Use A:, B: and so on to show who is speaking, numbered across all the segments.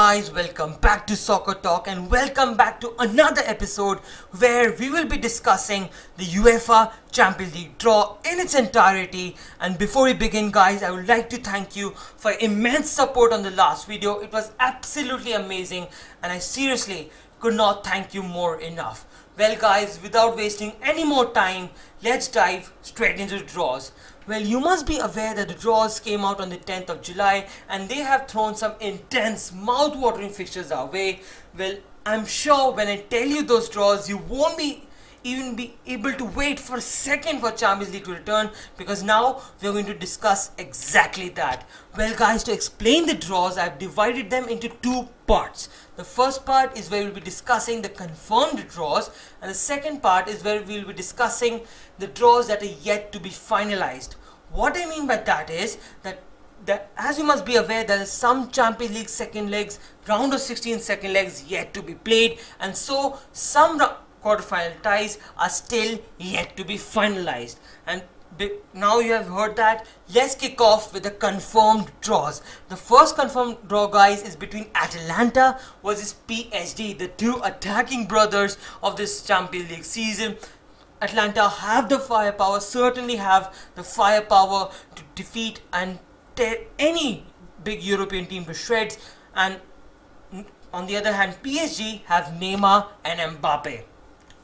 A: guys, welcome back to Soccer Talk and welcome back to another episode where we will be discussing the UEFA Champions League draw in its entirety. And before we begin guys, I would like to thank you for immense support on the last video. It was absolutely amazing and I seriously could not thank you more enough. Well guys, without wasting any more time, let's dive straight into the draws. Well, you must be aware that the draws came out on the 10th of July and they have thrown some intense mouth-watering fixtures our way. Well, I'm sure when I tell you those draws, you won't even be able to wait for a second for Champions League to return, because now we're going to discuss exactly that. Well guys, to explain the draws, I've divided them into two parts. The first part is where we'll be discussing the confirmed draws, and the second part is where we'll be discussing the draws that are yet to be finalized. What I mean by that is that as you must be aware, there are some Champions League second legs, round of 16 second legs yet to be played, and so some quarterfinal ties are still yet to be finalized. And now you have heard that, let's kick off with the confirmed draws. The first confirmed draw guys is between Atalanta versus PSG, the two attacking brothers of this Champions League season. Atalanta have the firepower, certainly have the firepower to defeat and tear any big European team to shreds, and on the other hand PSG have Neymar and Mbappe.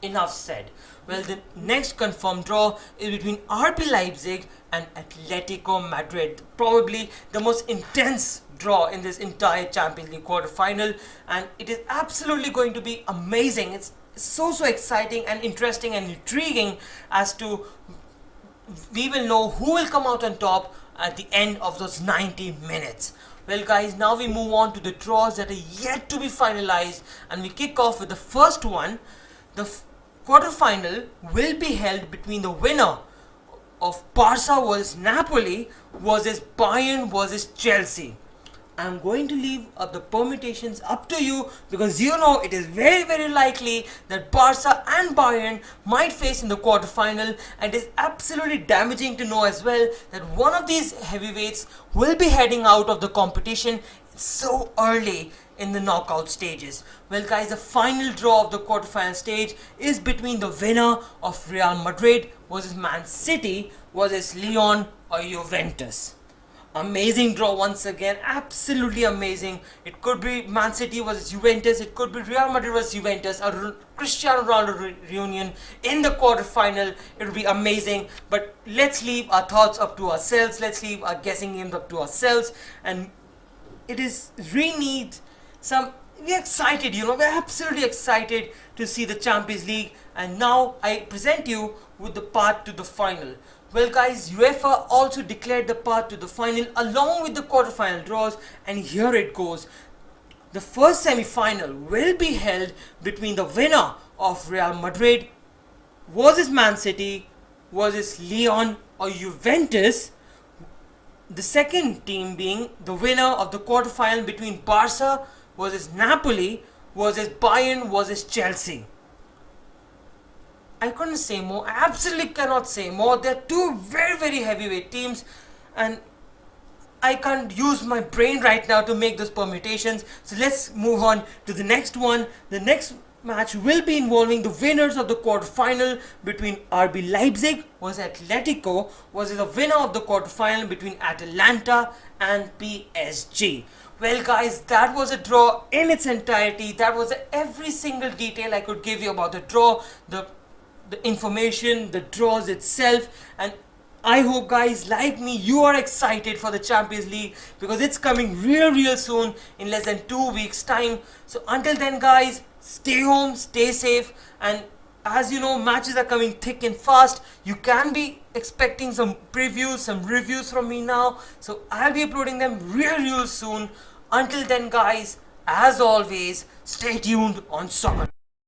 A: Enough said. Well, the next confirmed draw is between RB Leipzig and Atletico Madrid, probably the most intense draw in this entire Champions League quarterfinal, and it is absolutely going to be amazing. It's so exciting and interesting and intriguing as to we will know who will come out on top at the end of those 90 minutes. Well guys, now we move on to the draws that are yet to be finalized, and we kick off with the first one. The quarterfinal will be held between the winner of Barca vs Napoli versus Bayern vs Chelsea. I'm going to leave the permutations up to you, because you know it is very likely that Barca and Bayern might face in the quarterfinal, and it is absolutely damaging to know as well that one of these heavyweights will be heading out of the competition so early in the knockout stages. Well guys, the final draw of the quarterfinal stage is between the winner of Real Madrid versus Man City versus Lyon or Juventus. Amazing draw once again, absolutely amazing. It could be Man City versus Juventus, it could be Real Madrid versus Juventus, a Cristiano Ronaldo reunion in the quarterfinal. It would be amazing, but let's leave our thoughts up to ourselves, let's leave our guessing games up to ourselves, and it is really neat. We're excited, we're absolutely excited to see the Champions League, and now I present you with the path to the final. Well guys, UEFA also declared the path to the final along with the quarterfinal draws, and here it goes. The first semi-final will be held between the winner of Real Madrid versus Man City versus Lyon or Juventus. The second team being the winner of the quarterfinal between Barca versus Napoli versus Bayern versus Chelsea. I couldn't say more. I absolutely cannot say more. They're two very heavyweight teams, and I can't use my brain right now to make those permutations. So let's move on to the next one. The next match will be involving the winners of the quarterfinal between RB Leipzig versus Atletico versus the winner of the quarterfinal between Atalanta and PSG. Well guys, that was a draw in its entirety. That was every single detail I could give you about the draw, the information, the draws itself, and I hope guys like me, you are excited for the Champions League, because it's coming real soon in less than 2 weeks time. So until then guys, stay home, stay safe, and as you know, matches are coming thick and fast. You can be expecting some previews, some reviews from me now, so I'll be uploading them real soon. Until then guys, as always, stay tuned on Soccer.